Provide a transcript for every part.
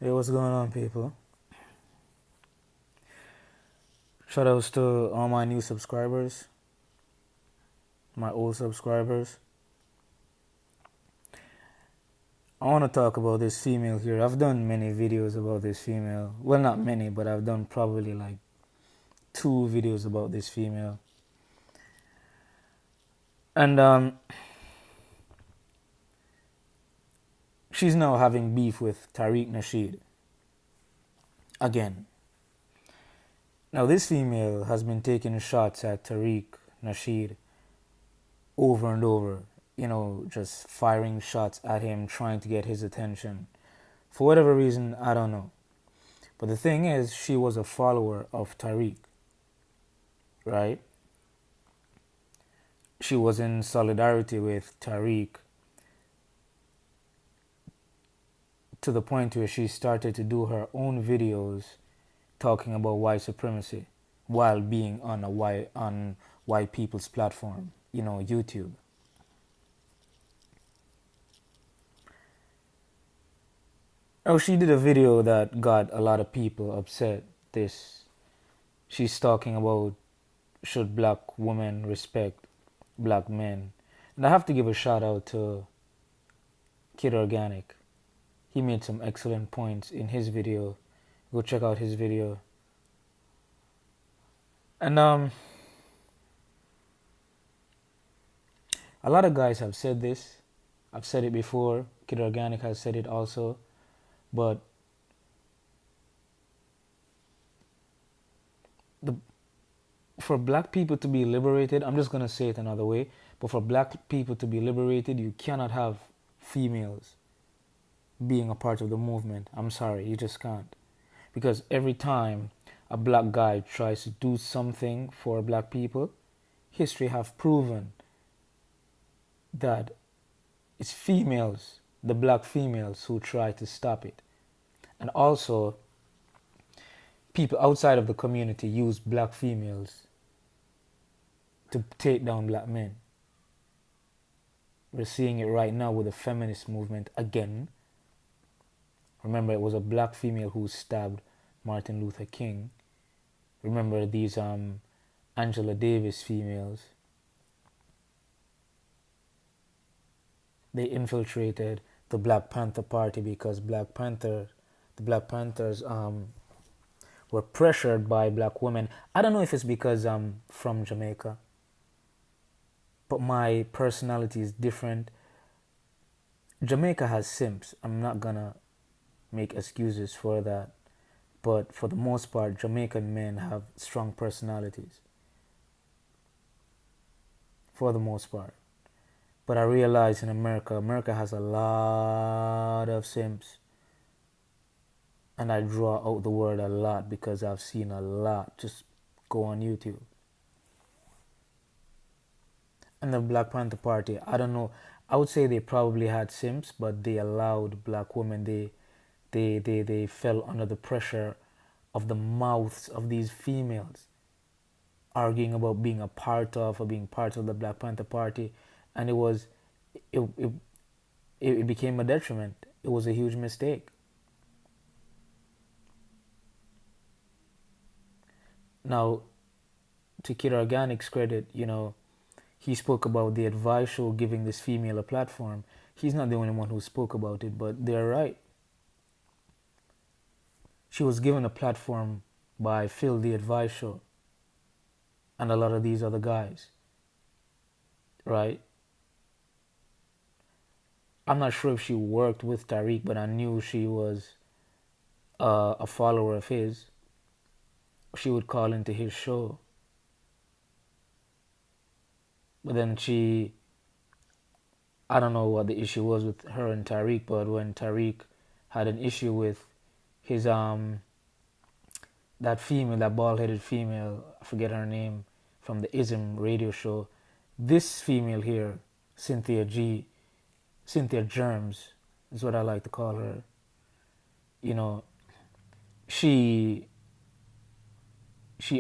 Hey, what's going on, people? Shout outs to all my new subscribers, my old subscribers. I want to talk about this female here. I've done many videos about this female. Well, not many, but I've done probably like 2 videos about this female. And she's now having beef with Tariq Nasheed again. Now, this female has been taking shots at Tariq Nasheed over and over, just firing shots at him, trying to get his attention. For whatever reason, I don't know. But the thing is, she was a follower of Tariq, right? She was in solidarity with Tariq to the point where she started to do her own videos talking about white supremacy while being on white people's platform, YouTube. Oh, she did a video that got a lot of people upset. She's talking about should black women respect black men. And I have to give a shout out to Kid Organic. He made some excellent points in his video. Go check out his video. And a lot of guys have said this. I've said it before. Kid Organic has said it also. But for black people to be liberated, I'm just going to say it another way, but for black people to be liberated, you cannot have females being a part of the movement. I'm sorry, you just can't. Because every time a black guy tries to do something for black people, history have proven that it's females, the black females, who try to stop it. And also, people outside of the community use black females to take down black men. We're seeing it right now with the feminist movement again. Remember, it was a black female who stabbed Martin Luther King. Remember these Angela Davis females. They infiltrated the Black Panther Party because the Black Panthers were pressured by black women. I don't know if it's because I'm from Jamaica, but my personality is different. Jamaica has simps. I'm not gonna make excuses for that, but for the most part, Jamaican men have strong personalities. For the most part. But I realize in America has a lot of simps. And I draw out the word a lot because I've seen a lot. Just go on YouTube. And the Black Panther Party, I don't know. I would say they probably had simps, but they allowed black women. They fell under the pressure of the mouths of these females arguing about being a part of or being part of the Black Panther Party, and it became a detriment. It was a huge mistake. Now, to Kid Organic's credit, he spoke about the advice show giving this female a platform. He's not the only one who spoke about it, but they're right. She was given a platform by Phil the Advice Show and a lot of these other guys, right? I'm not sure if she worked with Tariq, but I knew she was a follower of his. She would call into his show. But then I don't know what the issue was with her and Tariq, but when Tariq had an issue with his, that female, that bald-headed female, I forget her name, from the ISM radio show, this female here, Cyn Germs, is what I like to call her. She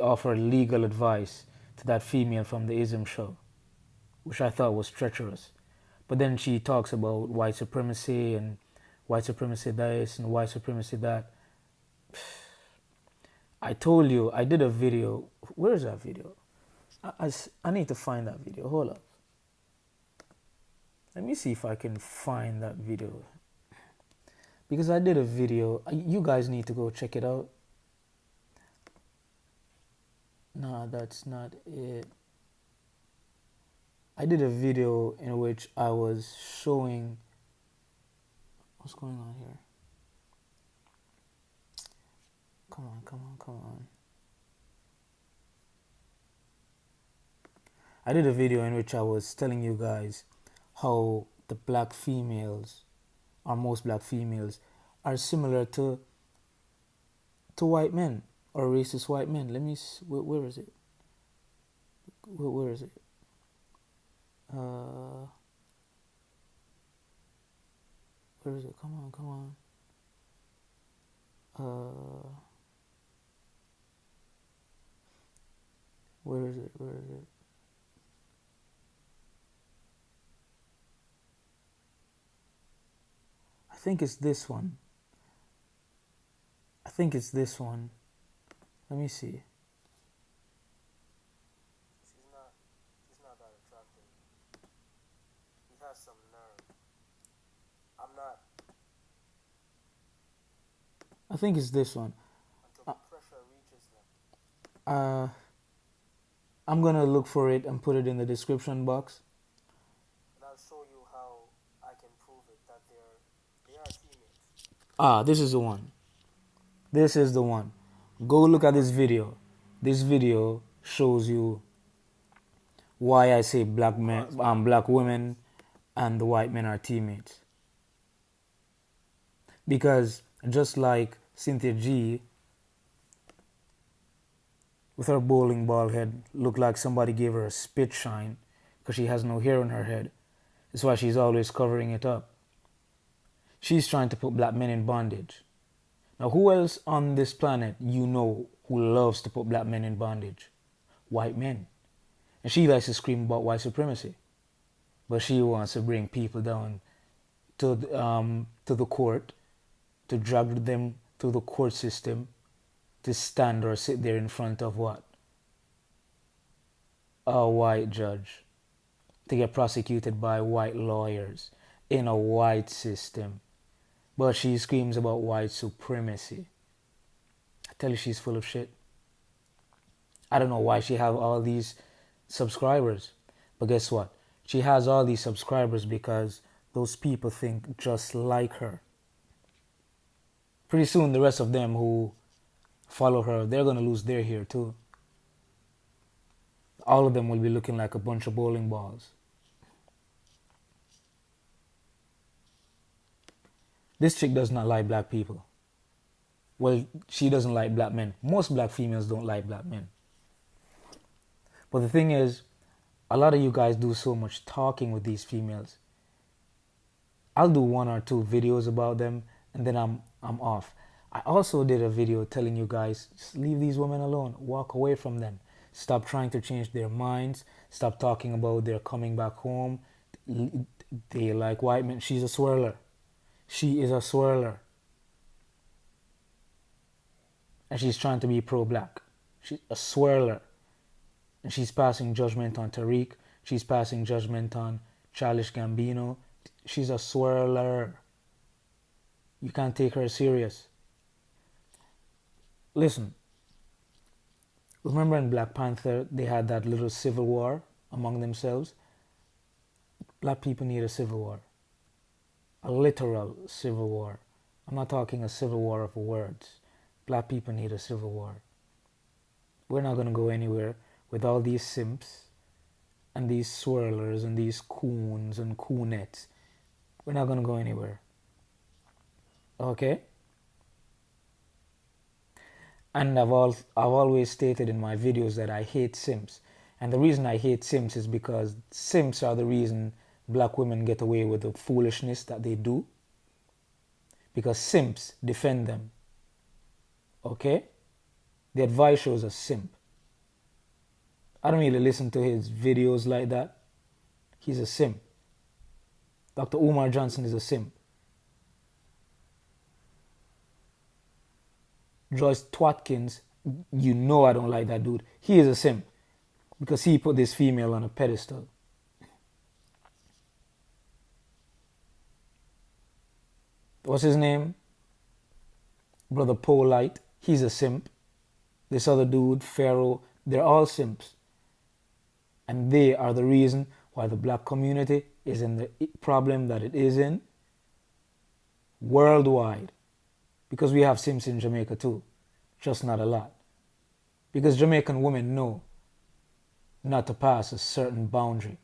offered legal advice to that female from the ISM show, which I thought was treacherous. But then she talks about white supremacy and white supremacy this and white supremacy that. I told you, I did a video. Where is that video? I need to find that video. Hold up. Let me see if I can find that video. Because I did a video. You guys need to go check it out. Nah, that's not it. I did a video in which I was showing what's going on here. Come on. I did a video in which I was telling you guys how the black females, or most black females, are similar to white men, or racist white men. Let me see, where is it? Where is it? Where is it? Come on. Where is it? I think it's this one. Let me see. He's not that attractive. He has some nerve. I'm not. I think it's this one. Until pressure reaches them. I'm gonna look for it and put it in the description box. And I'll show you how I can prove it that they are teammates. This is the one. This is the one. Go look at this video. This video shows you why I say black women and the white men are teammates. Because just like Cyn G, with her bowling ball head, looked like somebody gave her a spit shine because she has no hair on her head. That's why she's always covering it up. She's trying to put black men in bondage. Now, who else on this planet you know who loves to put black men in bondage? White men. And she likes to scream about white supremacy. But she wants to bring people down to the court, to drag them through the court system, to stand or sit there in front of what? A white judge. To get prosecuted by white lawyers in a white system. But she screams about white supremacy. I tell you, she's full of shit. I don't know why she have all these subscribers. But guess what? She has all these subscribers because those people think just like her. Pretty soon, the rest of them who follow her, they're going to lose their hair too. All of them will be looking like a bunch of bowling balls. This chick does not like black people. Well, she doesn't like black men. Most black females don't like black men. But the thing is, a lot of you guys do so much talking with these females. I'll do 1 or 2 videos about them and then I'm off. I also did a video telling you guys, just leave these women alone. Walk away from them. Stop trying to change their minds. Stop talking about their coming back home. They like white men. She's a swirler. She is a swirler. And she's trying to be pro-black. She's a swirler. And she's passing judgment on Tariq. She's passing judgment on Childish Gambino. She's a swirler. You can't take her serious. Listen. Remember in Black Panther, they had that little civil war among themselves? Black people need a civil war. A literal civil war. I'm not talking a civil war of words. Black people need a civil war. We're not going to go anywhere with all these simps and these swirlers and these coons and coonettes. We're not going to go anywhere. Okay? And I've always stated in my videos that I hate simps. And the reason I hate simps is because simps are the reason black women get away with the foolishness that they do. Because simps defend them. Okay? The advice shows a simp. I don't really listen to his videos like that. He's a simp. Dr. Umar Johnson is a simp. Joyce Twatkins, you know I don't like that dude. He is a simp because he put this female on a pedestal. What's his name? Brother Polite. He's a simp. This other dude, Pharaoh, they're all simps. And they are the reason why the black community is in the problem that it is in worldwide. Because we have simps in Jamaica too, just not a lot. Because Jamaican women know not to pass a certain boundary.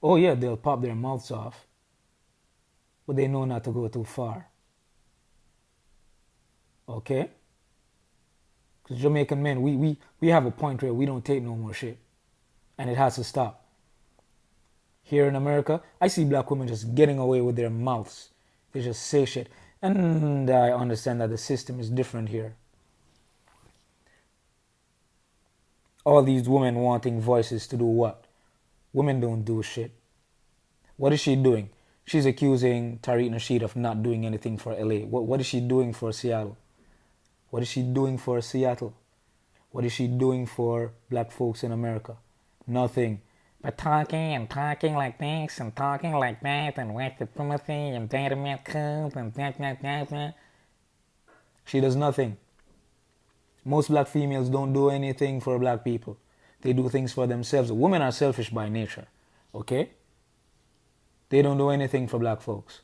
Oh yeah, they'll pop their mouths off, but they know not to go too far. Okay? Because Jamaican men, we have a point where we don't take no more shit. And it has to stop. Here in America, I see black women just getting away with their mouths. They just say shit. And I understand that the system is different here. All these women wanting voices to do what? Women don't do shit. What is she doing? She's accusing Tariq Nasheed of not doing anything for LA. What is she doing for Seattle? What is she doing for Seattle? What is she doing for black folks in America? Nothing. But talking and talking like this and talking like that and white supremacy and data codes and that. She does nothing. Most black females don't do anything for black people. They do things for themselves. Women are selfish by nature. Okay? They don't do anything for black folks.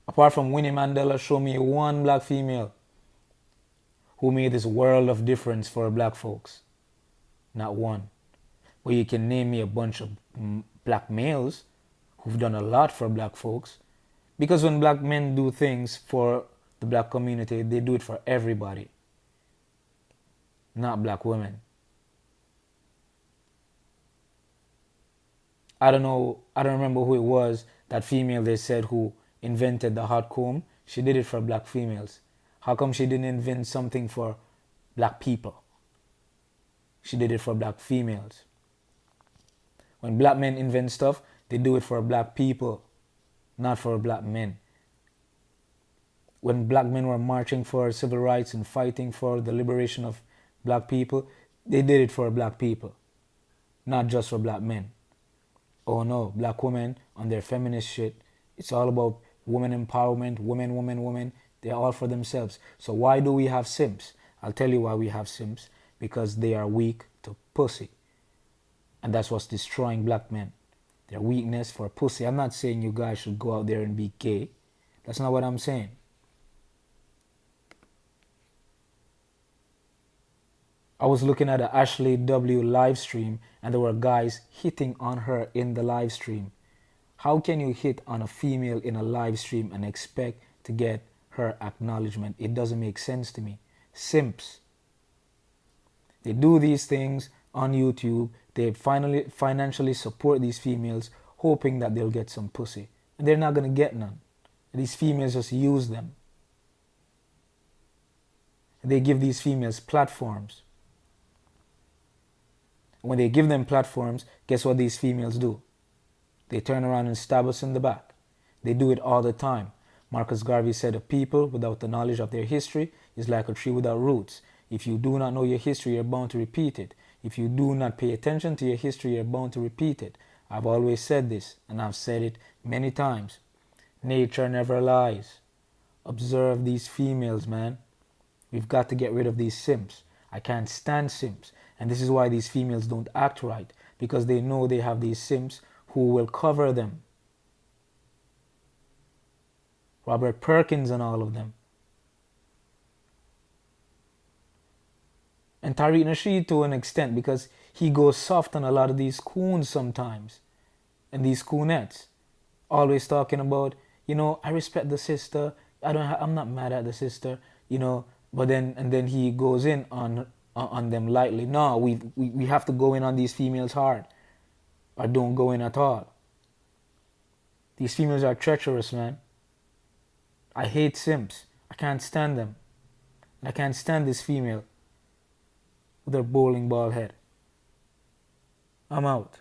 Apart from Winnie Mandela, show me one black female who made this world of difference for black folks. Not one. Well, you can name me a bunch of black males who've done a lot for black folks. Because when black men do things for the black community, they do it for everybody. Not black women. I don't remember who it was, that female they said who invented the hot comb. She did it for black females. How come she didn't invent something for black people? She did it for black females. When black men invent stuff, they do it for black people, not for black men. When black men were marching for civil rights and fighting for the liberation of black people, they did it for black people, not just for black men. Oh no, black women on their feminist shit, it's all about women empowerment, women. They're all for themselves. So why do we have simps? I'll tell you why we have simps. Because they are weak to pussy. And that's what's destroying black men. Their weakness for pussy. I'm not saying you guys should go out there and be gay. That's not what I'm saying. I was looking at a Ashley W live stream and there were guys hitting on her in the live stream. How can you hit on a female in a live stream and expect to get her acknowledgement? It doesn't make sense to me. Simps. They do these things on YouTube. They financially support these females, hoping that they'll get some pussy. And they're not going to get none. These females just use them. They give these females platforms. When they give them platforms, guess what these females do? They turn around and stab us in the back. They do it all the time. Marcus Garvey said, a people without the knowledge of their history is like a tree without roots. If you do not know your history, you're bound to repeat it. If you do not pay attention to your history, you're bound to repeat it. I've always said this, and I've said it many times. Nature never lies. Observe these females, man. We've got to get rid of these simps. I can't stand simps. And this is why these females don't act right. Because they know they have these simps who will cover them. Robert Perkins and all of them. And Tariq Nasheed to an extent, because he goes soft on a lot of these coons sometimes. And these coonettes. Always talking about, I respect the sister. I'm not mad at the sister, But then he goes in on them lightly. No, we have to go in on these females hard. Or don't go in at all. These females are treacherous, man. I hate simps. I can't stand them. And I can't stand this female with her bowling ball head. I'm out.